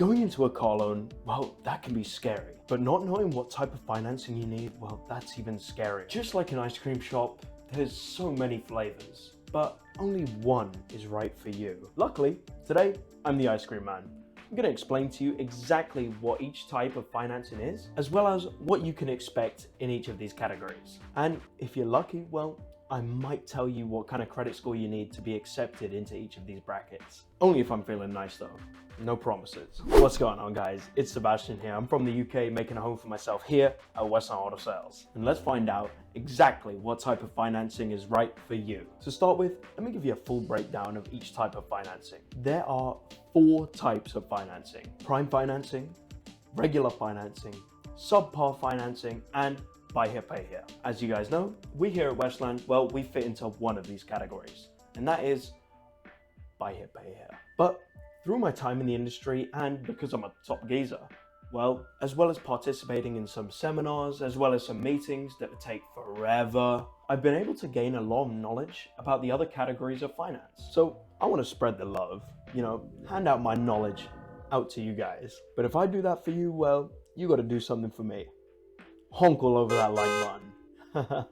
Going into a car loan, well, that can be scary. But not knowing what type of financing you need, well, that's even scarier. Just like an ice cream shop, there's so many flavors, but only one is right for you. Luckily, today, I'm the ice cream man. I'm going to explain to you exactly what each type of financing is, as well as what you can expect in each of these categories. And if you're lucky, well, I might tell you what kind of credit score you need to be accepted into each of these brackets. Only if I'm feeling nice though. No promises. What's going on, guys? It's Sebastian here. I'm from the UK, making a home for myself here at Westland Auto Sales. And let's find out exactly what type of financing is right for you. To start with, let me give you a full breakdown of each type of financing. There are 4 types of financing: prime financing, regular financing, subpar financing, and buy here, pay here. As you guys know, we here at Westland, well, we fit into one of these categories, and that is buy here, pay here. But through my time in the industry, and because I'm a top geezer, well, as well as participating in some seminars, as well as some meetings that take forever, I've been able to gain a lot of knowledge about the other categories of finance. So I want to spread the love, hand out my knowledge out to you guys. But if I do that for you, well, you got to do something for me. Honk all over that like button.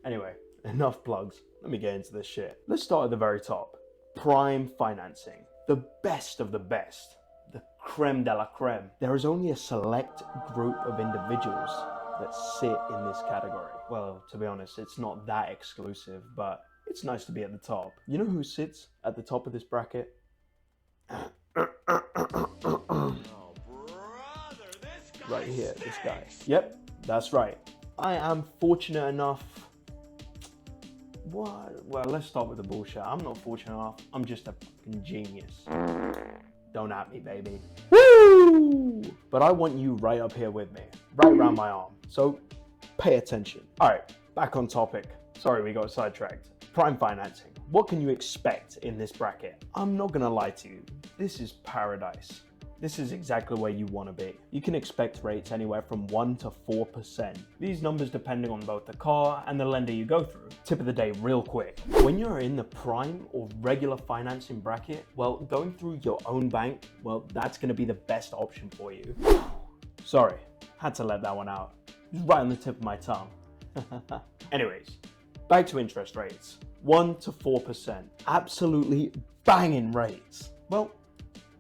Anyway, enough plugs. Let me get into this shit. Let's start at the very top. Prime financing. The best of the best. The creme de la creme. There is only a select group of individuals that sit in this category. Well, to be honest, it's not that exclusive, but it's nice to be at the top. You know who sits at the top of this bracket? Right here, this guy. Yep, that's right. I am fortunate enough. What? Well, let's start with the bullshit. I'm not fortunate enough. I'm just a fucking genius. Don't at me, baby. Woo! But I want you right up here with me, right around my arm. So pay attention. All right, back on topic. Sorry, we got sidetracked. Prime financing. What can you expect in this bracket? I'm not gonna lie to you. This is paradise. This is exactly where you want to be. You can expect rates anywhere from 1 to 4%. These numbers depending on both the car and the lender you go through. Tip of the day real quick. When you're in the prime or regular financing bracket, well, going through your own bank, well, that's going to be the best option for you. Sorry, had to let that one out. Just right on the tip of my tongue. Anyways, back to interest rates. 1 to 4%. Absolutely banging rates. Well,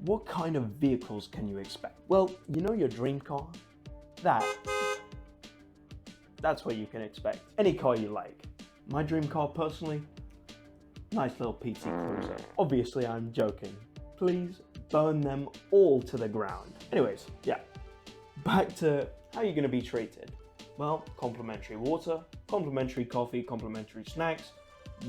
what kind of vehicles can you expect? Well, you know your dream car? That's what you can expect. Any car you like. My dream car personally, nice little PT Cruiser. Obviously I'm joking. Please burn them all to the ground. Anyways, yeah, back to how you're gonna be treated. Well, complimentary water, complimentary coffee, complimentary snacks,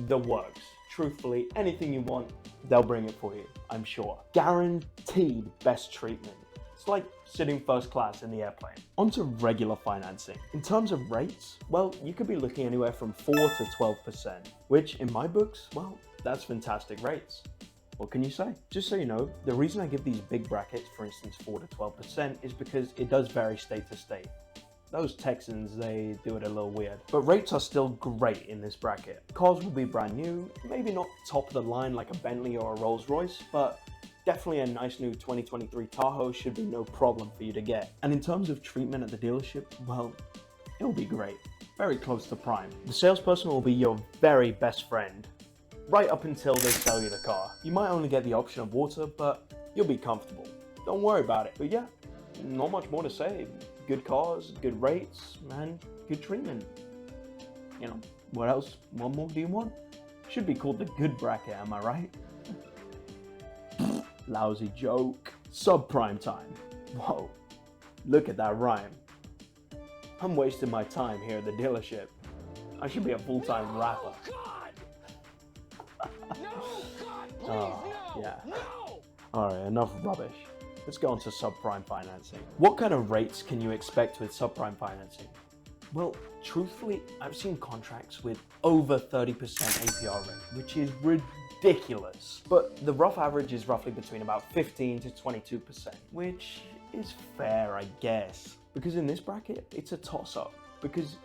the works. Truthfully, anything you want, they'll bring it for you, I'm sure. Guaranteed best treatment. It's like sitting first class in the airplane. Onto regular financing. In terms of rates, well, you could be looking anywhere from 4 to 12%, which in my books, well, that's fantastic rates. What can you say? Just so you know, the reason I give these big brackets, for instance 4 to 12%, is because it does vary state to state. Those Texans, they do it a little weird. But rates are still great in this bracket. Cars will be brand new, maybe not top of the line like a Bentley or a Rolls Royce, but definitely a nice new 2023 Tahoe should be no problem for you to get. And in terms of treatment at the dealership, well, it'll be great. Very close to prime. The salesperson will be your very best friend, right up until they sell you the car. You might only get the option of water, but you'll be comfortable. Don't worry about it. But yeah, not much more to say. Good cars, good rates, and good treatment. What else? What more do you want? Should be called the good bracket, am I right? Lousy joke. Subprime time. Whoa, look at that rhyme. I'm wasting my time here at the dealership. I should be a full-time rapper. Yeah. All right, enough rubbish. Let's go on to subprime financing. What kind of rates can you expect with subprime financing? Well, truthfully, I've seen contracts with over 30% APR rate, which is ridiculous. But the rough average is roughly between about 15 to 22%, which is fair, I guess. Because in this bracket, it's a toss-up. Because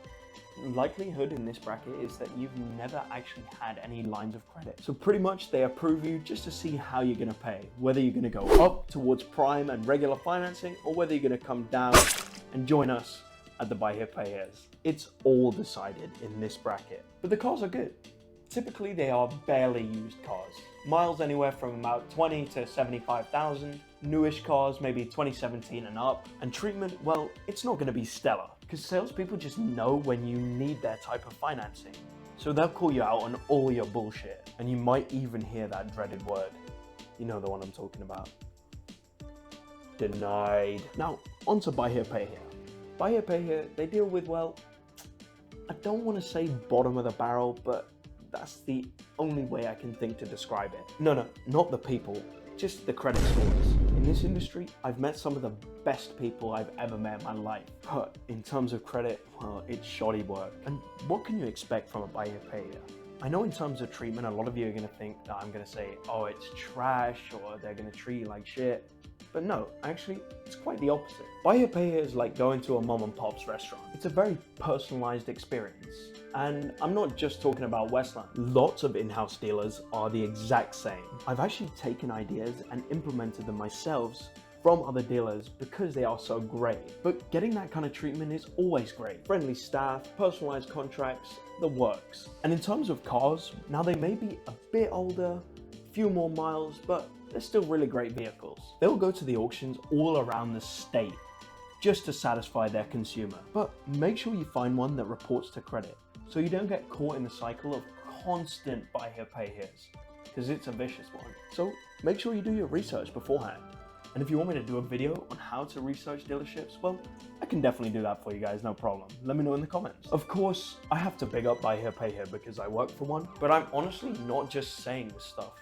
likelihood in this bracket is that you've never actually had any lines of credit. So pretty much they approve you just to see how you're gonna pay, whether you're gonna go up towards prime and regular financing, or whether you're gonna come down and join us at the Buy Here Pay Here's. It's all decided in this bracket. But the cars are good. Typically they are barely used cars. Miles anywhere from about 20 to 75,000. Newish cars, maybe 2017 and up. And treatment, well, it's not gonna be stellar, because salespeople just know when you need their type of financing. So they'll call you out on all your bullshit. And you might even hear that dreaded word. You know the one I'm talking about. Denied. Now, on to Buy Here Pay Here. Buy Here Pay Here, they deal with, well, I don't want to say bottom of the barrel, but that's the only way I can think to describe it. No, not the people, just the credit scores. In this industry, I've met some of the best people I've ever met in my life. But in terms of credit, well, it's shoddy work. And what can you expect from a Buy Here Pay Here? I know in terms of treatment, a lot of you are gonna think that I'm gonna say, oh, it's trash, or they're gonna treat you like shit. But no, actually, it's quite the opposite. Buy Here Pay Here is like going to a mom and pop's restaurant. It's a very personalized experience. And I'm not just talking about Westland. Lots of in-house dealers are the exact same. I've actually taken ideas and implemented them myself from other dealers because they are so great. But getting that kind of treatment is always great. Friendly staff, personalized contracts, the works. And in terms of cars, now they may be a bit older, few more miles, but they're still really great vehicles. They'll go to the auctions all around the state just to satisfy their consumer. But make sure you find one that reports to credit, so you don't get caught in the cycle of constant Buy Here Pay Here's, because it's a vicious one. So make sure you do your research beforehand. And if you want me to do a video on how to research dealerships, well, I can definitely do that for you guys, no problem. Let me know in the comments. Of course, I have to big up Buy Here Pay Here because I work for one, but I'm honestly not just saying this stuff.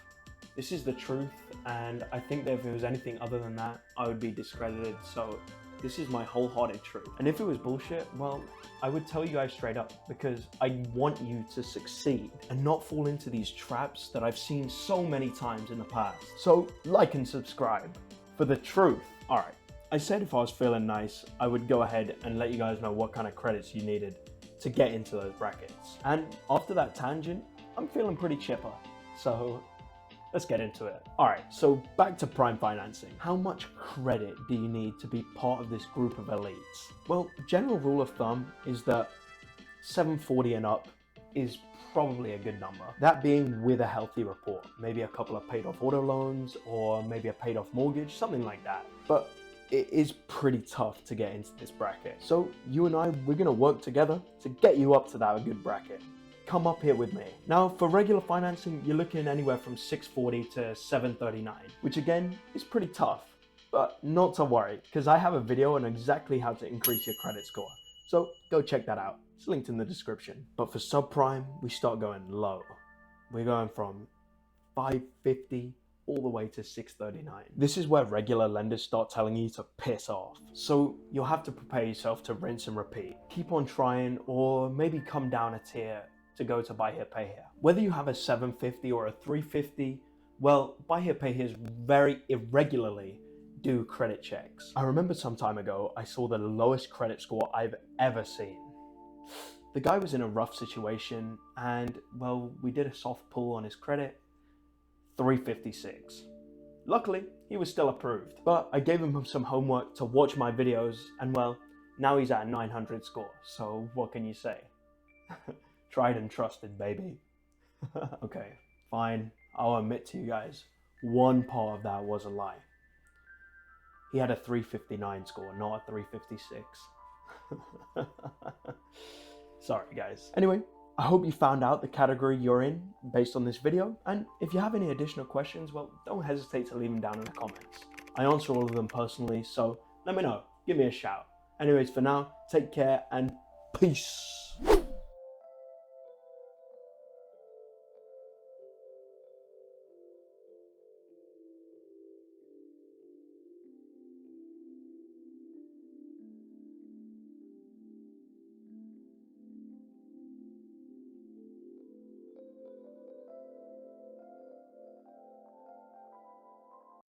This is the truth, and I think that if it was anything other than that, I would be discredited, so this is my wholehearted truth. And if it was bullshit, well, I would tell you guys straight up, because I want you to succeed and not fall into these traps that I've seen so many times in the past. So like and subscribe for the truth. All right, I said if I was feeling nice, I would go ahead and let you guys know what kind of credits you needed to get into those brackets. And after that tangent, I'm feeling pretty chipper. So let's get into it. All right, so back to prime financing. How much credit do you need to be part of this group of elites? Well, general rule of thumb is that 740 and up is probably a good number. That being with a healthy report, maybe a couple of paid off auto loans or maybe a paid off mortgage, something like that. But it is pretty tough to get into this bracket. So you and I, we're gonna work together to get you up to that good bracket. Come up here with me. Now for regular financing, you're looking anywhere from 640 to 739, which again is pretty tough, but not to worry, because I have a video on exactly how to increase your credit score. So go check that out. It's linked in the description. But for subprime, we start going low. We're going from 550 all the way to 639. This is where regular lenders start telling you to piss off. So you'll have to prepare yourself to rinse and repeat. Keep on trying, or maybe come down a tier to go to Buy Here Pay Here. Whether you have a 750 or a 350, well, Buy Here Pay Here very irregularly do credit checks. I remember some time ago, I saw the lowest credit score I've ever seen. The guy was in a rough situation and, well, we did a soft pull on his credit, 356. Luckily, he was still approved, but I gave him some homework to watch my videos and, well, now he's at a 900 score, so what can you say? Tried and trusted, baby. Okay, fine. I'll admit to you guys, one part of that was a lie. He had a 359 score, not a 356. Sorry, guys. Anyway, I hope you found out the category you're in based on this video. And if you have any additional questions, well, don't hesitate to leave them down in the comments. I answer all of them personally, so let me know. Give me a shout. Anyways, for now, take care and peace.